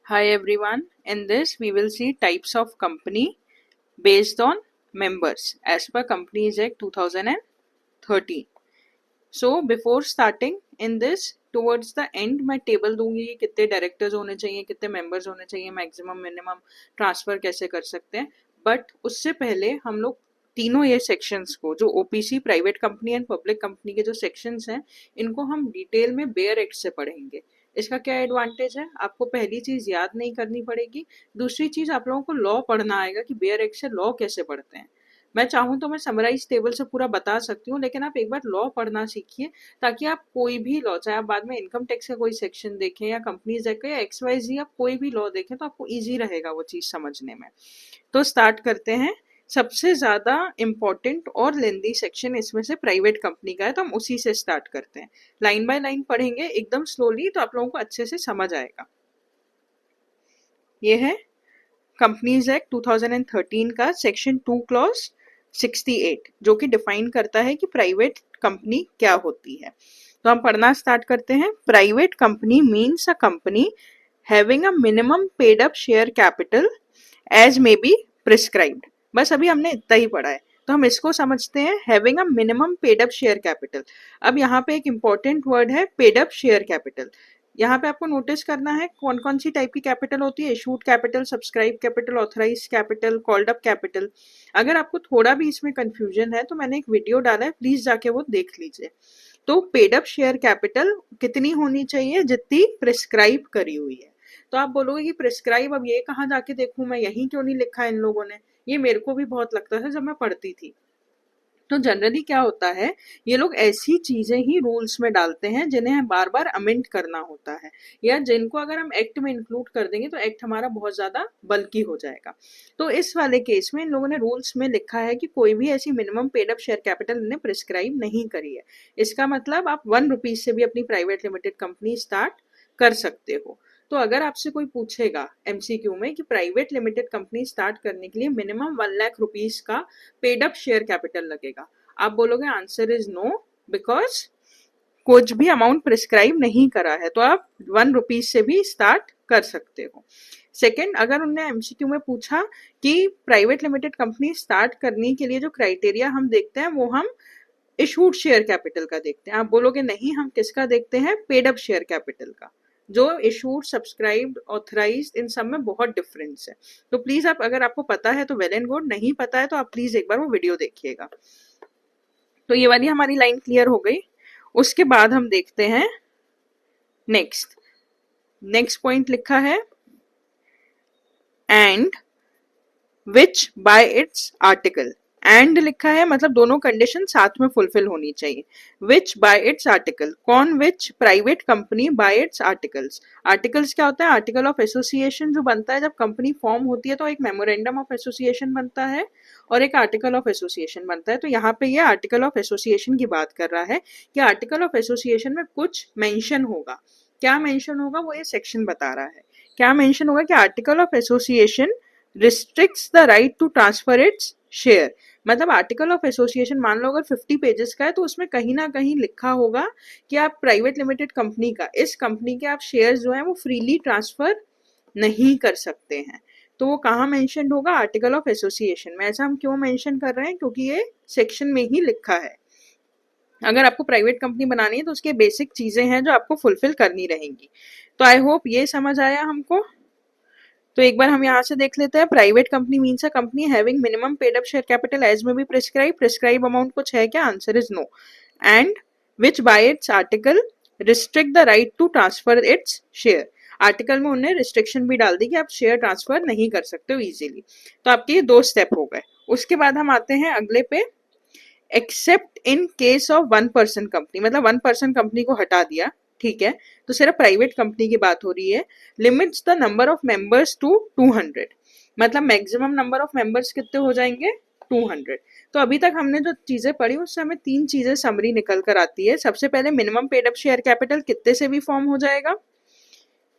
Hi everyone, in this we will see types of company based on members as per Companies Act 2013. So before starting in this, towards the end मैं table दूंगी कि कितने directors होने चाहिए, कितने members होने चाहिए, maximum minimum transfer कैसे कर सकते हैं. बट उससे पहले हम लोग तीनों ये सेक्शंस को, जो OPC, private company and public company के जो सेक्शंस हैं, इनको हम डिटेल में बेयर एक्ट से पढ़ेंगे. इसका क्या एडवांटेज है, आपको पहली चीज याद नहीं करनी पड़ेगी. दूसरी चीज, आप लोगों को लॉ पढ़ना आएगा कि बेयर एक्ट से लॉ कैसे पढ़ते हैं. मैं चाहूँ तो मैं समराइज टेबल से पूरा बता सकती हूँ, लेकिन आप एक बार लॉ पढ़ना सीखिए ताकि आप कोई भी लॉ, चाहे आप बाद में इनकम टैक्स का कोई सेक्शन देखें या कंपनीज एक्ट या XYZ, आप कोई भी लॉ देखें तो आपको इजी रहेगा वो चीज समझने में. तो स्टार्ट करते हैं. सबसे ज्यादा इम्पोर्टेंट और लेंदी सेक्शन इसमें से प्राइवेट कंपनी का है, तो हम उसी से स्टार्ट करते हैं. लाइन बाय लाइन पढ़ेंगे एकदम स्लोली, तो आप लोगों को अच्छे से समझ आएगा. ये है कंपनीज एक्ट 2013 का सेक्शन 2 क्लॉज 68, जो कि डिफाइन करता है कि प्राइवेट कंपनी क्या होती है. तो हम पढ़ना स्टार्ट करते हैं. Private company means a company having a minimum paid up share capital as may be prescribed. बस अभी हमने इतना ही पढ़ा है, तो हम इसको समझते हैं. Having a minimum paid up share capital. अब यहाँ पे एक इंपॉर्टेंट वर्ड है, पेड अप शेयर कैपिटल. यहाँ पे आपको नोटिस करना है कौन कौन सी टाइप की कैपिटल होती है. Issued capital, subscribe capital, authorise capital, called up capital. अगर आपको थोड़ा भी इसमें कंफ्यूजन है तो मैंने एक वीडियो डाला है, प्लीज जाके वो देख लीजिए. तो पेड अप शेयर कैपिटल कितनी होनी चाहिए, जितनी प्रिस्क्राइब करी हुई है. तो आप बोलोगे कि प्रिस्क्राइब, अब ये कहाँ जाके देखूं मैं, यहीं क्यों नहीं लिखा इन लोगों ने. ये मेरे को भी बहुत लगता था जब मैं पढ़ती थी. तो जनरली क्या होता है, ये लोग ऐसी चीजें ही रूल्स में डालते हैं जिन्हें बार बार अमेंड करना होता है, या जिनको अगर हम एक्ट में इंक्लूड कर देंगे तो एक्ट हमारा बहुत ज्यादा बल्कि हो जाएगा. तो इस वाले केस में इन लोगों ने रूल्स में लिखा है कि कोई भी ऐसी minimum paid up share capital इन्हें प्रिस्क्राइब नहीं करी है. इसका मतलब आप ₹1 से भी अपनी प्राइवेट लिमिटेड कंपनी स्टार्ट कर सकते हो. तो अगर आपसे कोई पूछेगा MCQ में कि प्राइवेट लिमिटेड कंपनी स्टार्ट करने के लिए मिनिमम ₹1,00,000 का पेड अप शेयर कैपिटल लगेगा, आप बोलोगे आंसर इज नो, बिकॉज कुछ भी अमाउंट प्रिस्क्राइब नहीं करा है, तो आप ₹1 से भी स्टार्ट कर सकते हो. सेकेंड, अगर उन्होंने MCQ में पूछा कि प्राइवेट लिमिटेड कंपनी स्टार्ट करने के लिए जो क्राइटेरिया हम देखते हैं वो हम इशूड शेयर कैपिटल का देखते हैं, आप बोलोगे नहीं, हम किसका देखते हैं, पेड अप शेयर कैपिटल का. जो इशूड, सब्सक्राइब्ड, ऑथराइज्ड, इन सब में बहुत डिफरेंस है. तो प्लीज आप, अगर आपको पता है तो वेल एंड गुड, नहीं पता है तो आप प्लीज एक बार वो वीडियो देखिएगा. तो ये वाली हमारी लाइन क्लियर हो गई. उसके बाद हम देखते हैं नेक्स्ट पॉइंट लिखा है and which by its article. And लिखा है मतलब दोनों कंडीशन साथ में फुलफिल होनी चाहिए. विच बाय इट्स आर्टिकल, कौन, which, private company, by its articles. Articles क्या होता है, आर्टिकल ऑफ एसोसिएशन जो बनता है जब कंपनी फॉर्म होती है, तो एक मेमोरेंडम ऑफ एसोसिएशन बनता है और एक आर्टिकल ऑफ एसोसिएशन बनता है. तो यहाँ पे ये आर्टिकल ऑफ एसोसिएशन की बात कर रहा है कि आर्टिकल ऑफ एसोसिएशन में कुछ मेंशन होगा. क्या मेंशन होगा वो ये सेक्शन बता रहा है. क्या मेंशन होगा कि article of association restricts the right to transfer its share. मतलब आर्टिकल ऑफ एसोसिएशन मान लो अगर 50 पेजेस का है, तो उसमें कहीं ना कहीं लिखा होगा कि आप प्राइवेट लिमिटेड कंपनी का, इस कंपनी के आप शेयर्स जो हैं वो फ्रीली ट्रांसफर नहीं कर सकते हैं. तो वो कहाँ मेंशन होगा, आर्टिकल ऑफ एसोसिएशन में. ऐसा हम क्यों मेंशन कर रहे हैं, क्योंकि ये सेक्शन में ही लिखा है. अगर आपको प्राइवेट कंपनी बनानी है तो उसके बेसिक चीजें हैं जो आपको फुलफिल करनी रहेंगी. तो आई होप ये समझ आया हमको. तो एक बार हम यहाँ से देख लेते हैं. Private company means a company having minimum paid up share capital as may be prescribe amount कुछ है क्या, answer is no. And which by its article restrict the right to transfer its share. Article में उन्हें restriction भी डाल दी कि आप share transfer नहीं कर सकते हो इजीली. तो आपके ये 2 स्टेप हो गए. उसके बाद हम आते हैं अगले पे, accept in case of 1 person company. मतलब 1 पर्सन कंपनी को हटा दिया, ठीक है, तो सिर्फ प्राइवेट कंपनी की बात हो रही है. Limits the number of members to 200. मतलब मैक्सिमम नंबर ऑफ मेंबर्स कितने हो जाएंगे, 200. तो अभी तक हमने जो चीजें पढ़ी उससे हमें 3 चीजें समरी निकल कर आती है. सबसे पहले minimum paid up share capital कितने से भी फॉर्म हो जाएगा.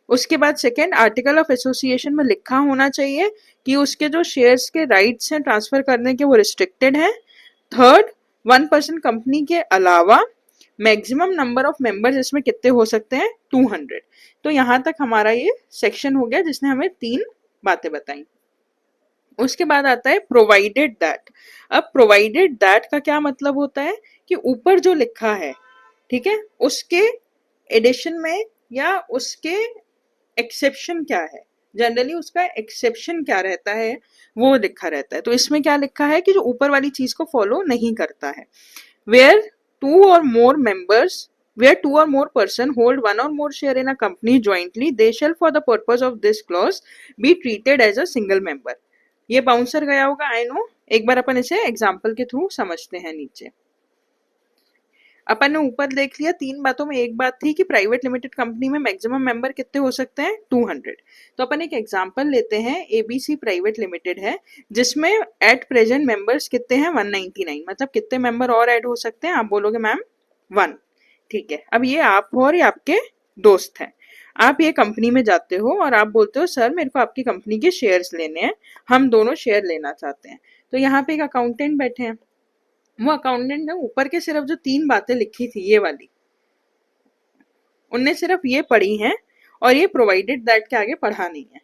उसके बाद सेकेंड, आर्टिकल ऑफ एसोसिएशन में लिखा होना चाहिए कि उसके जो शेयर्स के राइट्स हैं ट्रांसफर करने के वो रिस्ट्रिक्टेड है. थर्ड, 1 पर्सन कंपनी के अलावा मैक्सिमम नंबर ऑफ मेंबर्स इसमें कितने हो सकते हैं, 200। तो यहाँ तक हमारा ये सेक्शन हो गया जिसने हमें 3 बातें बताई। उसके बाद आता है प्रोवाइडेड दैट। अब प्रोवाइडेड दैट का क्या मतलब होता है कि ऊपर जो लिखा है, ठीक है, उसके एडिशन में या उसके एक्सेप्शन क्या है, जनरली उसका एक्सेप्शन क्या रहता है वो लिखा रहता है। तो इसमें क्या लिखा है कि जो ऊपर वाली चीज को फॉलो नहीं करता है। वेयर टू और मोर members where two or more person hold one or more share in a company jointly, they shall for the purpose of this clause be treated as a single member। ये bouncer गया होगा, I know. एक बार अपन इसे example के through समझते हैं। नीचे अपन ने ऊपर देख लिया 3 बातों में एक बात थी कि प्राइवेट लिमिटेड कंपनी में मैक्सिमम मेंबर कितने हो सकते हैं, 200। तो अपन एक एग्जांपल लेते हैं, एबीसी प्राइवेट लिमिटेड है जिसमें एट प्रेजेंट मेंबर्स कितने हैं, 199। मतलब कितने मेंबर और ऐड हो सकते हैं, आप बोलोगे मैम 1। ठीक है, अब ये आप हो और ये आपके दोस्त हैं। आप ये कंपनी में जाते हो और आप बोलते हो सर मेरे को आपकी कंपनी के शेयर्स लेने हैं, हम दोनों शेयर लेना चाहते हैं। तो यहाँ पे एक अकाउंटेंट बैठे हैं, वो अकाउंटेंट ने ऊपर के सिर्फ जो 3 बातें लिखी थी ये वाली, उनने सिर्फ ये पढ़ी हैं और ये प्रोवाइडेड दैट के आगे पढ़ा नहीं है।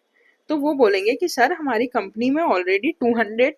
तो वो बोलेंगे कि सर हमारी कंपनी में ऑलरेडी 200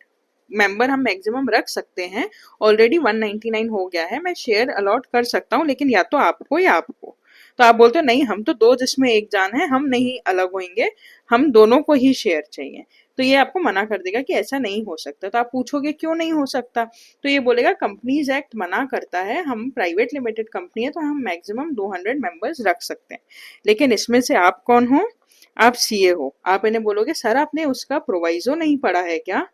मेंबर हम मैक्सिमम रख सकते हैं, ऑलरेडी 199 हो गया है, मैं शेयर अलॉट कर सकता हूँ लेकिन या तो आपको या आपको। तो आप बोलते हो नहीं हम तो 2 जिसमें एक जान है, हम नहीं अलग होंगे, हम दोनों को ही शेयर चाहिए। तो ये आपको मना कर देगा कि ऐसा नहीं हो सकता। तो आप पूछोगे क्यों नहीं हो सकता, तो ये बोलेगा कंपनीज एक्ट मना करता है, हम प्राइवेट लिमिटेड कंपनी है तो हम मैक्सिमम 200 मेंबर्स रख सकते हैं। लेकिन इसमें से आप कौन हो, आप सीए हो। आप इन्हें बोलोगे सर आपने उसका प्रोवाइजो नहीं पढ़ा है क्या,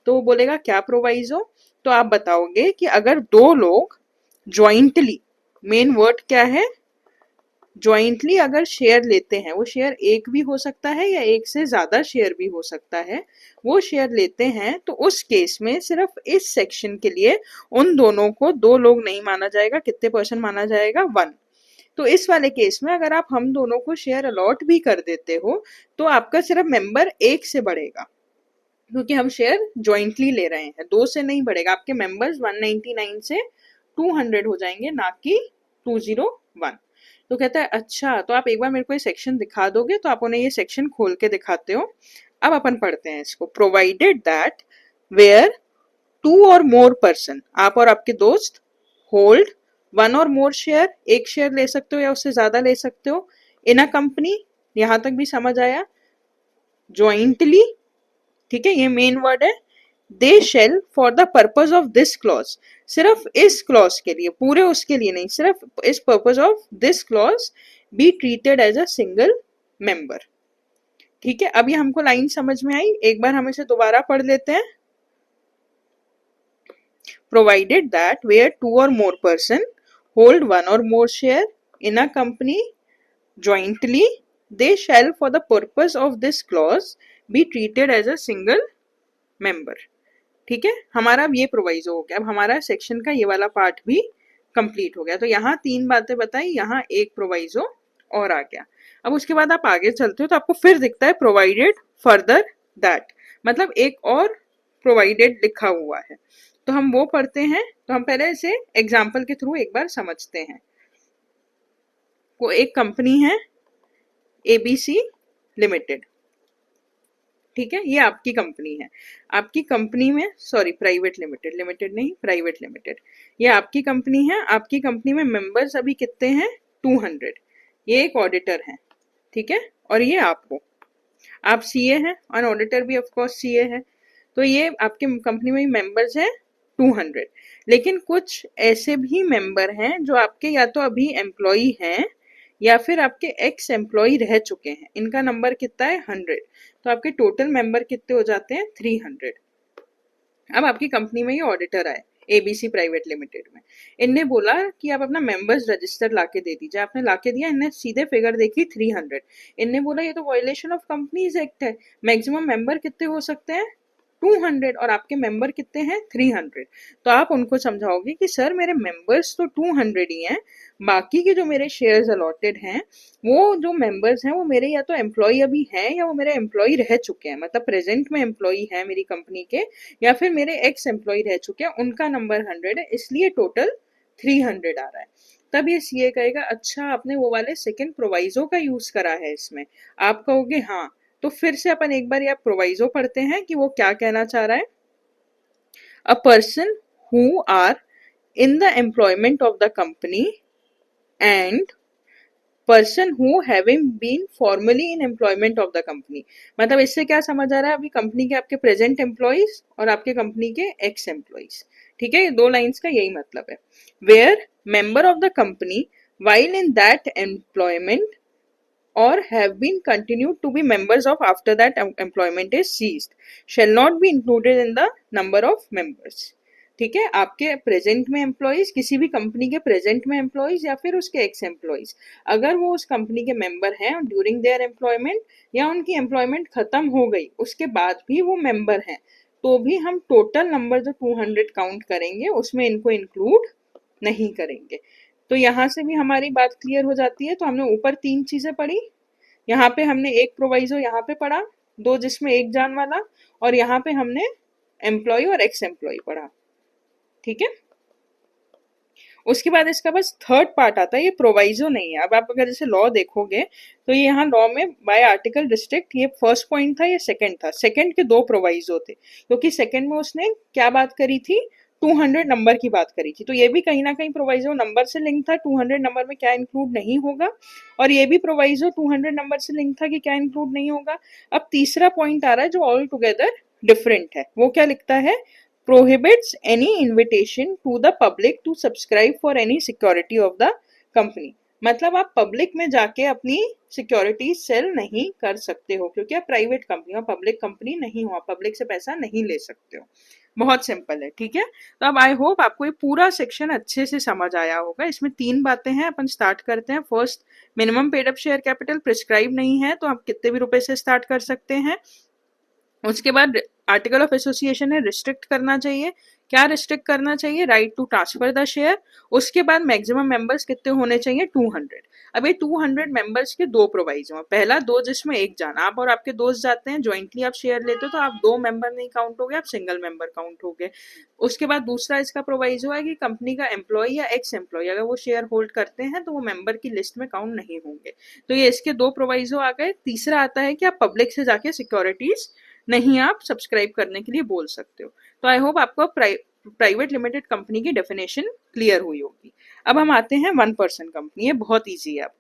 तो वो बोलेगा क्या प्रोवाइजो। तो आप बताओगे कि अगर 2 लोग ज्वाइंटली, मेन वर्ड क्या है, ज्वाइंटली अगर शेयर लेते हैं, वो शेयर एक भी हो सकता है या एक से ज्यादा शेयर भी हो सकता है, वो शेयर लेते हैं तो उस केस में सिर्फ इस सेक्शन के लिए उन दोनों को 2 लोग नहीं माना जाएगा, कितने परसेंट माना जाएगा, 1। तो इस वाले केस में अगर आप हम दोनों को शेयर अलॉट भी कर देते हो तो आपका सिर्फ मेंबर 1 से बढ़ेगा, क्योंकि हम शेयर ज्वाइंटली ले रहे हैं, 2 से नहीं बढ़ेगा। आपके मेंबर्स 199 से 200 हो जाएंगे, ना कि 201। तो कहता है अच्छा तो आप एक बार मेरे को ये सेक्शन दिखा दोगे, तो आप उन्हें ये सेक्शन खोल के दिखाते हो। अब अपन पढ़ते हैं इसको। प्रोवाइडेड दैट वेयर 2 और मोर पर्सन, आप और आपके दोस्त, होल्ड 1 और मोर शेयर, एक शेयर ले सकते हो या उससे ज्यादा ले सकते हो, इन अ कंपनी, यहां तक भी समझ आया, ज्वाइंटली, ठीक है, ये मेन वर्ड है, दे shell for the purpose of this clause, सिर्फ इस क्लॉज के लिए, पूरे उसके लिए नहीं, सिर्फ इस purpose of this clause be treated as a single member. ठीक है, अब ये हमको लाइन समझ में आई, एक बार हम इसे दोबारा पढ़ लेते हैं। प्रोवाइडेड दैट वेयर 2 और मोर पर्सन होल्ड 1 और मोर share in a company jointly, they shall for the purpose of this clause be treated as a single member। ठीक है, हमारा अब ये प्रोवाइजो हो गया। अब हमारा सेक्शन का ये वाला पार्ट भी कंप्लीट हो गया। तो यहाँ 3 बातें बताई, यहाँ एक प्रोवाइजो और आ गया। अब उसके बाद आप आगे चलते हो तो आपको फिर दिखता है प्रोवाइडेड फर्दर दैट, मतलब एक और प्रोवाइडेड लिखा हुआ है। तो हम वो पढ़ते हैं। तो हम पहले इसे एग्जाम्पल के थ्रू एक बार समझते हैं। को एक कंपनी है एबीसी लिमिटेड, ठीक है, ये आपकी कंपनी है। आपकी कंपनी में, सॉरी प्राइवेट लिमिटेड, लिमिटेड नहीं प्राइवेट लिमिटेड, ये आपकी कंपनी है। आपकी कंपनी में मेंबर्स अभी कितने हैं, 200। ये एक ऑडिटर है, ठीक है, और ये आप हो, आप सीए हैं और ऑडिटर भी ऑफ कोर्स सीए है। तो ये आपके कंपनी में मेंबर्स हैं 200। लेकिन कुछ ऐसे भी मेंबर हैं जो आपके या तो अभी एम्प्लॉई हैं या फिर आपके एक्स एम्प्लॉय रह चुके हैं, इनका नंबर कितना है, 100। तो आपके टोटल मेंबर कितने हो जाते हैं, 300। अब आपकी कंपनी में ये ऑडिटर आए एबीसी प्राइवेट लिमिटेड में, इनने बोला कि आप अपना मेंबर्स रजिस्टर लाके दे दीजिए। आपने लाके दिया, इनने सीधे फिगर देखी 300। इनने बोला ये तो वायलेशन ऑफ कंपनीज एक्ट है, मैक्सिमम मेंबर कितने हो सकते हैं, 200, और आपके मेंबर कितने हैं, 300। तो आप उनको समझाओगे कि सर मेरे मेंबर्स तो 200 ही हैं, बाकी के जो मेरे शेयर्स अलॉटेड हैं वो जो मेंबर्स हैं वो मेरे या तो एम्प्लॉय अभी हैं या वो मेरे एम्प्लॉय रह चुके हैं, मतलब प्रेजेंट में एम्प्लॉय है मेरी कंपनी के, या फिर मेरे एक्स एम्प्लॉय रह चुके हैं, उनका नंबर 100 है, इसलिए टोटल 300 आ रहा है। तब ये सीए कहेगा अच्छा आपने वो वाले सेकंड प्रोवाइजो का यूज करा है इसमें, आप कहोगे हाँ, तो फिर से अपन एक बार ये प्रोवाइजो पढ़ते हैं कि वो क्या कहना चाह रहा है। A person who are in the employment of the company and person who having been formally in employment of the company. मतलब इससे क्या समझ आ रहा है, अभी कंपनी के आपके प्रेजेंट एम्प्लॉइज और आपके कंपनी के एक्स एम्प्लॉइज, ठीक है, ये दो लाइंस का यही मतलब है। Where member of the company while in that employment or have been continued to be members of after that employment is ceased shall not be included in the number of members। ठीक है, आपके present में employees, किसी भी company के present में employees या फिर उसके एक्स एम्प्लॉइज, अगर वो उस कंपनी के मेंबर हैं ड्यूरिंग देयर एम्प्लॉयमेंट या उनकी एम्प्लॉयमेंट खत्म हो गई उसके बाद भी वो मेंबर हैं, तो भी हम टोटल नंबर जो 200 काउंट करेंगे उसमें इनको इंक्लूड नहीं करेंगे। तो यहाँ से भी हमारी बात क्लियर हो जाती है। तो हमने ऊपर 3 चीजें पढ़ी, यहाँ पे हमने एक प्रोवाइजो यहाँ पे पढ़ा, 2 जिसमें एक जान वाला, और यहाँ पे हमने एम्प्लॉय और एक्स एम्प्लॉय पढ़ा, ठीक है। उसके बाद इसका बस थर्ड पार्ट आता है, ये प्रोवाइजो नहीं है। अब आप अगर जैसे लॉ देखोगे तो ये यहाँ लॉ में बाय आर्टिकल रिस्ट्रिक्ट, ये फर्स्ट पॉइंट था, ये सेकंड था, सेकंड के 2 प्रोवाइजो थे, क्योंकि सेकंड में उसने क्या बात करी थी, 200 नंबर की बात करी थी, तो ये भी कहीं ना कहीं प्रोवाइजो नंबर से लिंक था, 200 नंबर में क्या इंक्लूड नहीं होगा, और ये भी प्रोवाइजो 200 नंबर से लिंक था कि क्या इंक्लूड नहीं होगा। अब तीसरा पॉइंट आ रहा है जो ऑल टुगेदर डिफरेंट है, वो क्या लिखता है, prohibits any invitation to the public to subscribe for any security of the company। मतलब आप पब्लिक में जाके अपनी सिक्योरिटी सेल नहीं कर सकते हो, क्योंकि आप प्राइवेट कंपनी हो, पब्लिक कंपनी नहीं हो, पब्लिक से पैसा नहीं ले सकते हो। बहुत सिंपल है, ठीक है। तो अब आई होप आपको ये पूरा सेक्शन अच्छे से समझ आया होगा। इसमें 3 बातें हैं, अपन स्टार्ट करते हैं। First, minimum paid up share capital prescribe नहीं है, तो आप कितने भी रुपए से स्टार्ट कर सकते हैं। उसके बाद आर्टिकल ऑफ एसोसिएशन है, रिस्ट्रिक्ट करना चाहिए, क्या रिस्ट्रिक्ट करना चाहिए, right to transfer the share. उसके बाद मैक्सिमम मेंबर्स कितने होने चाहिए, 200। अब ये 200 मेंबर्स के 2 प्रोवाइजो हैं, पहला 2 जिसमें एक जान, आप और आपके दोस्त जाते हैं ज्वाइंटली आप शेयर लेते हो, तो आप 2 मेंबर नहीं काउंट हो गए, आप सिंगल मेंबर काउंट हो गए। उसके बाद दूसरा इसका प्रोवाइजो है कि कंपनी का एम्प्लॉय या एक्स एम्प्लॉय अगर वो शेयर होल्ड करते हैं तो वो मेंबर की लिस्ट में काउंट नहीं होंगे। तो ये इसके 2 प्रोवाइजो आ गए। तीसरा आता है कि आप पब्लिक से जाके सिक्योरिटीज नहीं आप सब्सक्राइब करने के लिए बोल सकते हो। तो आई होप आपको प्राइवेट लिमिटेड कंपनी की डेफिनेशन क्लियर हुई होगी। अब हम आते हैं 1 पर्सन कंपनी, ये बहुत इजी है। अब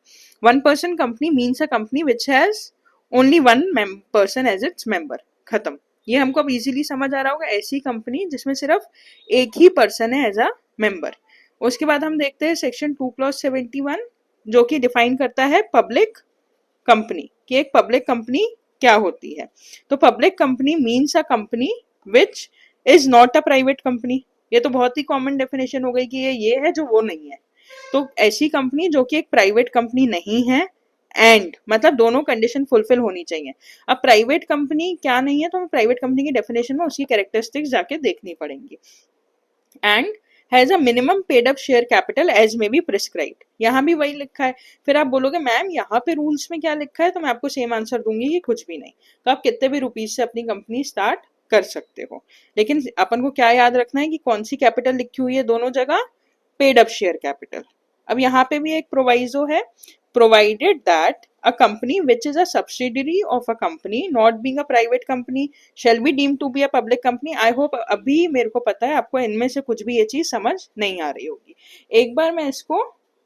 1 person company means a company which has only 1 person as its member, खत्म। ये हमको अब इजीली समझ आ रहा होगा, ऐसी कंपनी जिसमें सिर्फ एक ही पर्सन है एज अ मेंबर। उसके बाद हम देखते हैं सेक्शन 2 क्लॉज 71 जो कि डिफाइन करता है पब्लिक कंपनी, कि एक पब्लिक कंपनी क्या होती है। तो public company means a company which is not a private company. ये तो बहुत ही कॉमन डेफिनेशन हो गई कि ये है जो वो नहीं है। तो ऐसी कंपनी जो कि एक प्राइवेट कंपनी नहीं है, एंड मतलब दोनों कंडीशन फुलफिल होनी चाहिए। अब प्राइवेट कंपनी क्या नहीं है, तो हमें प्राइवेट कंपनी की डेफिनेशन में उसकी कैरेक्टरिस्टिक्स जाके देखनी पड़ेंगी। And has a minimum paid up share capital as may be prescribed, यहाँ भी वही लिखा है। फिर आप बोलोगे मैम यहाँ पे रूल्स में क्या लिखा है, तो मैं आपको सेम आंसर दूंगी कि कुछ भी नहीं। तो आप कितने भी रुपीज से अपनी कंपनी स्टार्ट कर सकते हो, लेकिन अपन को क्या याद रखना है कि कौन सी कैपिटल लिखी हुई है दोनों जगह, पेड अप शेयर कैपिटल। अब यहाँ पे भी एक प्रोवाइजो है, provided that a company which is a subsidiary of a company not being a private company shall be deemed to be a public company। I hope अभी मेरे को पता है आपको इनमें से कुछ भी ये चीज समझ नहीं आ रही होगी। एक बार मैं इसको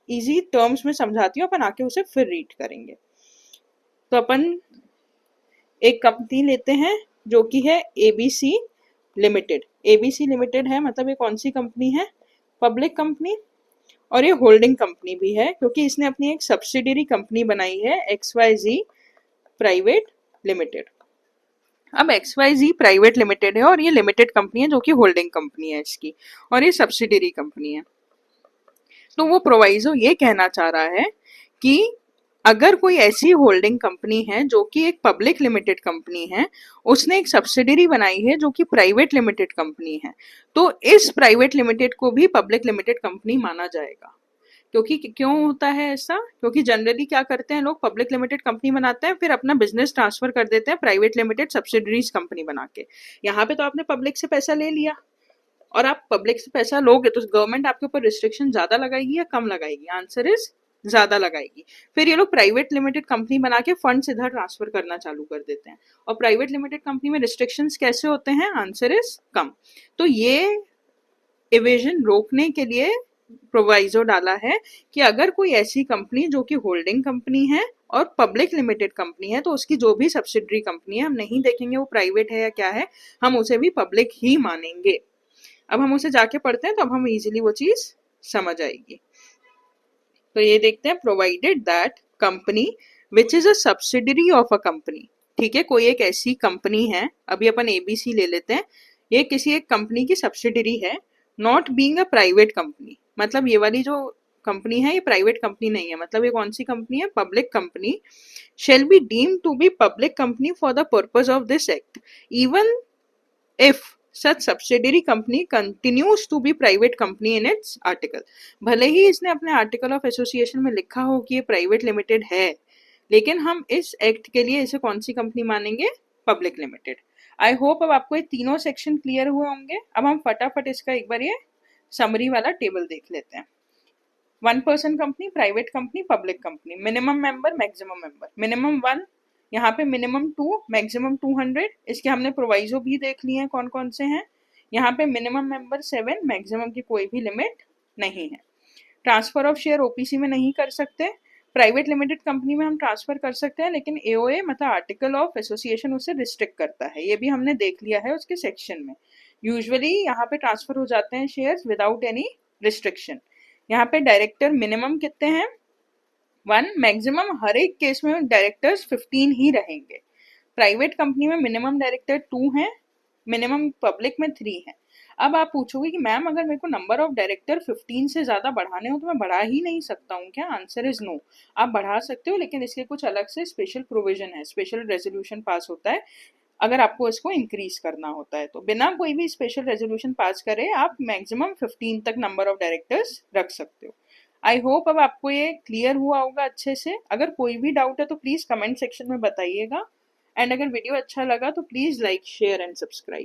इजी टर्म्स में समझाती हूँ, अपन आके उसे फिर रीड करेंगे। तो अपन एक कंपनी लेते हैं जो कि है एबीसी लिमिटेड। एबीसी लिमिटेड है, मतलब ये कौन सी कंपनी है, पब्लिक कंपनी, और ये होल्डिंग कंपनी भी है क्योंकि इसने अपनी एक सब्सिडियरी कंपनी बनाई है XYZ प्राइवेट लिमिटेड। अब XYZ प्राइवेट लिमिटेड है और ये लिमिटेड कंपनी है जो कि होल्डिंग कंपनी है इसकी, और ये सब्सिडियरी कंपनी है। तो वो प्रोवाइजो ये कहना चाह रहा है कि अगर कोई ऐसी होल्डिंग कंपनी है जो कि एक पब्लिक लिमिटेड कंपनी है, उसने एक सब्सिडियरी बनाई है जो कि प्राइवेट लिमिटेड कंपनी है, तो इस प्राइवेट लिमिटेड को भी पब्लिक लिमिटेड कंपनी माना जाएगा। क्योंकि क्यों होता है ऐसा, क्योंकि जनरली क्या करते हैं लोग, पब्लिक लिमिटेड कंपनी बनाते हैं फिर अपना बिजनेस ट्रांसफर कर देते हैं प्राइवेट लिमिटेड सब्सिडरीज कंपनी बना के। यहाँ पे तो आपने पब्लिक से पैसा ले लिया और आप पब्लिक से पैसा लोगे तो गवर्नमेंट आपके ऊपर रिस्ट्रिक्शन ज्यादा लगाएगी या कम लगाएगी? आंसर इज ज्यादा लगाएगी। फिर ये लोग प्राइवेट लिमिटेड कंपनी बना के फंड्स इधर ट्रांसफर करना चालू कर देते हैं, और प्राइवेट लिमिटेड कंपनी में रिस्ट्रिक्शंस कैसे होते हैं? Answer is come. तो ये इवेजन रोकने के लिए प्रोवाइजो डाला है कि अगर कोई ऐसी कंपनी जो कि होल्डिंग कंपनी है और पब्लिक लिमिटेड कंपनी है, तो उसकी जो भी सब्सिडरी कंपनी है हम नहीं देखेंगे वो प्राइवेट है या क्या है, हम उसे भी पब्लिक ही मानेंगे। अब हम उसे जाके पढ़ते हैं तो अब हम इजीली वो चीज समझ आएगी। तो ये देखते हैं, provided that company which is a subsidiary of a company. ठीक है, कोई एक ऐसी कंपनी है, अभी अपन एबीसी ले लेते हैं, ये किसी एक कंपनी की सब्सिडरी है, not being a private company, मतलब ये वाली जो कंपनी है ये प्राइवेट कंपनी नहीं है, मतलब ये कौन सी कंपनी है? Public company. Shall be deemed to be public company for the purpose of this act even if such subsidiary company continues to be private company in its article। भले ही इसने अपने आर्टिकल ऑफ एसोसिएशन में लिखा हो कि ये private limited है, लेकिन हम इस एक्ट के लिए इसे कौन सी कंपनी मानेंगे? Public limited. आई होप अब आपको ये तीनों सेक्शन क्लियर हुए होंगे। अब हम फटाफट इसका एक बार ये समरी वाला टेबल देख लेते हैं। 1 person company, private company, public company, minimum member, maximum member, minimum 1, यहाँ पे मिनिमम 2, मैक्सिमम 200। इसके हमने प्रोवाइजो भी देख लिए हैं कौन कौन से हैं। यहाँ पे मिनिमम मेंबर 7, मैक्सिमम की कोई भी लिमिट नहीं है। ट्रांसफर ऑफ शेयर ओपीसी में नहीं कर सकते, प्राइवेट लिमिटेड कंपनी में हम ट्रांसफर कर सकते हैं, लेकिन एओए मतलब आर्टिकल ऑफ एसोसिएशन उसे रिस्ट्रिक्ट करता है, ये भी हमने देख लिया है उसके सेक्शन में। यूजुअली यहाँ पे ट्रांसफर हो जाते हैं शेयर्स विदाउट एनी रिस्ट्रिक्शन। यहाँ पे डायरेक्टर मिनिमम कितने हैं? 1, मैक्सिमम हर एक केस में डायरेक्टर्स 15 ही रहेंगे। प्राइवेट कंपनी में मिनिमम डायरेक्टर 2 हैं, मिनिमम पब्लिक में 3 है। अब आप पूछोगे कि मैम अगर मेरे को नंबर ऑफ डायरेक्टर 15 से ज्यादा बढ़ाने हो तो मैं बढ़ा ही नहीं सकता हूँ क्या? Answer is no. आप बढ़ा सकते हो, लेकिन इसके कुछ अलग से स्पेशल प्रोविजन है, स्पेशल रेजोल्यूशन पास होता है अगर आपको इसको इंक्रीज करना होता है। तो बिना कोई भी स्पेशल रेजोल्यूशन पास करे आप मैक्सिमम 15 तक नंबर ऑफ डायरेक्टर्स रख सकते हो। आई होप अब आपको ये क्लियर हुआ होगा अच्छे से। अगर कोई भी डाउट है तो प्लीज कमेंट सेक्शन में बताइएगा, एंड अगर वीडियो अच्छा लगा तो please like, share and subscribe.